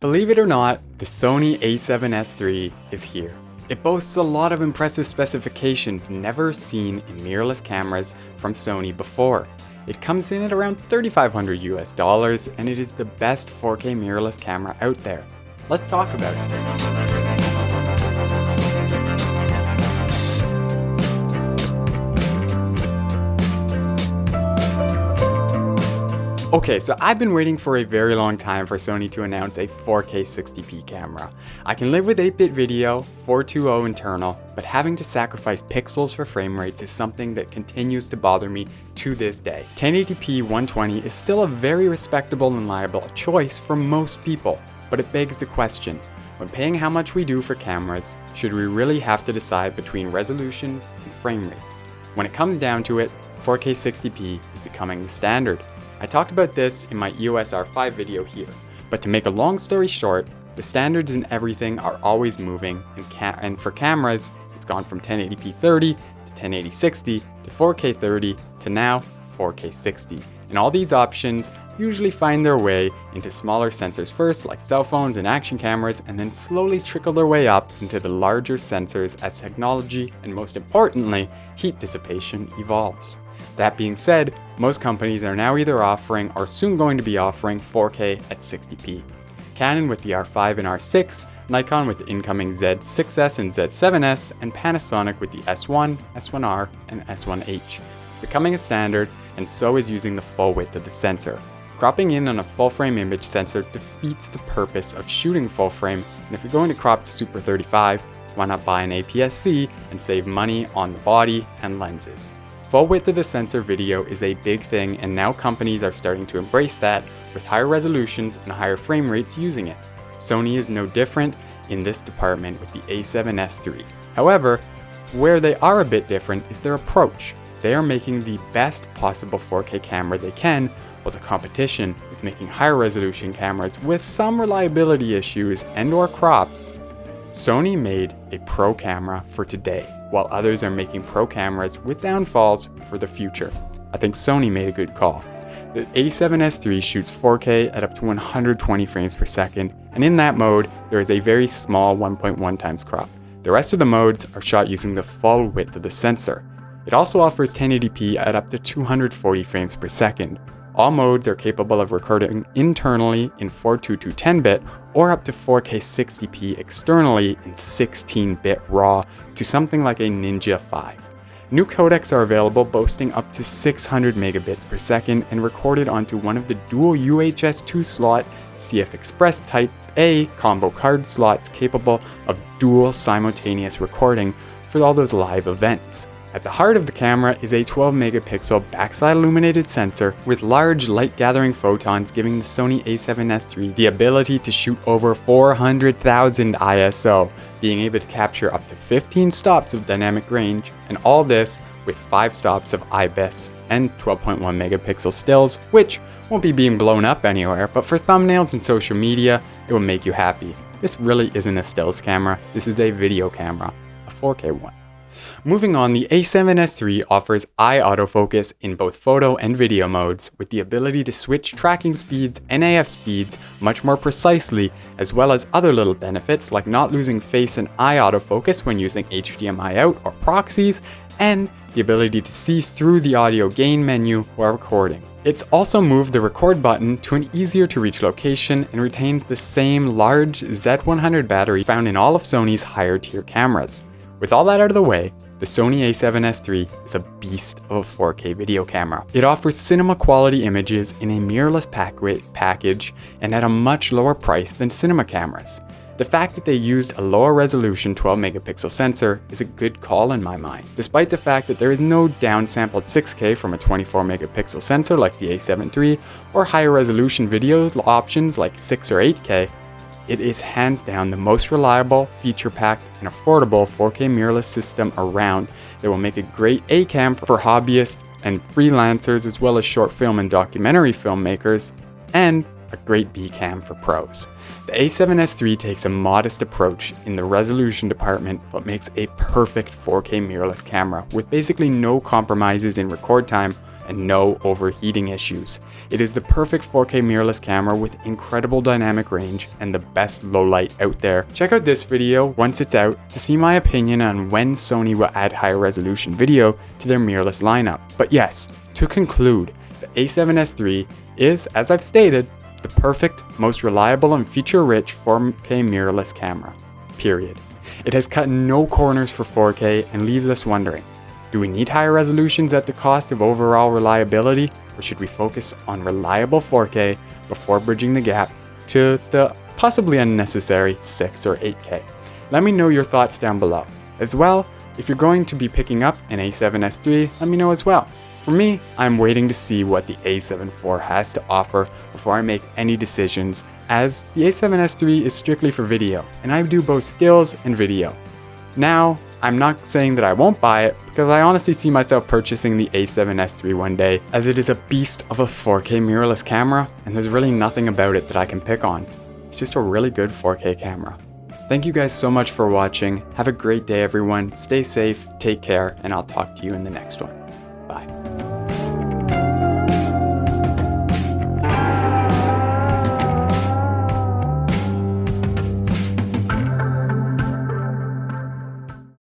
Believe it or not, the Sony A7S III is here. It boasts a lot of impressive specifications never seen in mirrorless cameras from Sony before. It comes in at around $3,500 US, and it is the best 4K mirrorless camera out there. Let's talk about it. Okay, so I've been waiting for a very long time for Sony to announce a 4K 60p camera. I can live with 8-bit video, 420 internal, but having to sacrifice pixels for frame rates is something that continues to bother me to this day. 1080p 120 is still a very respectable and reliable choice for most people, but it begs the question, when paying how much we do for cameras, should we really have to decide between resolutions and frame rates? When it comes down to it, 4K 60p is becoming the standard. I talked about this in my EOS R5 video here, but to make a long story short, the standards in everything are always moving, and for cameras, it's gone from 1080p 30 to 1080 60 to 4K 30 to now 4K 60. And all these options usually find their way into smaller sensors first, like cell phones and action cameras, and then slowly trickle their way up into the larger sensors as technology and, most importantly, heat dissipation evolves. That being said, most companies are now either offering or soon going to be offering 4K at 60p. Canon with the R5 and R6, Nikon with the incoming Z6S and Z7S, and Panasonic with the S1, S1R, and S1H. It's becoming a standard, and so is using the full width of the sensor. Cropping in on a full frame image sensor defeats the purpose of shooting full frame, and if you're going to crop to Super 35, why not buy an APS-C and save money on the body and lenses? Full width of the sensor video is a big thing, and now companies are starting to embrace that with higher resolutions and higher frame rates using it. Sony is no different in this department with the A7S III. However, where they are a bit different is their approach. They are making the best possible 4K camera they can, while the competition is making higher resolution cameras with some reliability issues and/or crops. Sony made a pro camera for today, while others are making pro cameras with downfalls for the future. I think Sony made a good call. The A7S III shoots 4K at up to 120 frames per second, and in that mode, there is a very small 1.1 times crop. The rest of the modes are shot using the full width of the sensor. It also offers 1080p at up to 240 frames per second. All modes are capable of recording internally in 422 10-bit or up to 4K 60p externally in 16-bit RAW to something like a Ninja 5. New codecs are available boasting up to 600 megabits per second and recorded onto one of the dual UHS 2-slot CF Express Type A combo card slots capable of dual simultaneous recording for all those live events. At the heart of the camera is a 12 megapixel backside illuminated sensor with large light gathering photons, giving the Sony A7S III the ability to shoot over 400,000 ISO, being able to capture up to 15 stops of dynamic range, and all this with 5 stops of IBIS and 12.1 megapixel stills, which won't be being blown up anywhere, but for thumbnails and social media, it will make you happy. This really isn't a stills camera, this is a video camera, a 4K one. Moving on, the A7S III offers eye autofocus in both photo and video modes, with the ability to switch tracking speeds and AF speeds much more precisely, as well as other little benefits like not losing face and eye autofocus when using HDMI out or proxies, and the ability to see through the audio gain menu while recording. It's also moved the record button to an easier to reach location and retains the same large Z100 battery found in all of Sony's higher tier cameras. With all that out of the way, the Sony A7S III is a beast of a 4K video camera. It offers cinema quality images in a mirrorless package and at a much lower price than cinema cameras. The fact that they used a lower resolution 12 megapixel sensor is a good call in my mind. Despite the fact that there is no downsampled 6K from a 24 megapixel sensor like the A7 III, or higher resolution video options like 6 or 8K, it is hands down the most reliable, feature-packed, and affordable 4K mirrorless system around that will make a great A-cam for hobbyists and freelancers, as well as short film and documentary filmmakers, and a great B-cam for pros. The A7S III takes a modest approach in the resolution department, but makes a perfect 4K mirrorless camera with basically no compromises in record time and no overheating issues. It is the perfect 4K mirrorless camera with incredible dynamic range and the best low light out there. Check out this video once it's out to see my opinion on when Sony will add higher resolution video to their mirrorless lineup. But yes, to conclude, the A7S III is, as I've stated, the perfect, most reliable and feature-rich 4K mirrorless camera. Period. It has cut no corners for 4K and leaves us wondering, do we need higher resolutions at the cost of overall reliability, or should we focus on reliable 4K before bridging the gap to the possibly unnecessary 6 or 8K? Let me know your thoughts down below. As well, if you're going to be picking up an A7S III, let me know as well. For me, I'm waiting to see what the A7 IV has to offer before I make any decisions, as the A7S III is strictly for video, and I do both stills and video. Now, I'm not saying that I won't buy it, because I honestly see myself purchasing the A7S III one day, as it is a beast of a 4K mirrorless camera, and there's really nothing about it that I can pick on. It's just a really good 4K camera. Thank you guys so much for watching. Have a great day everyone, stay safe, take care, and I'll talk to you in the next one. Bye.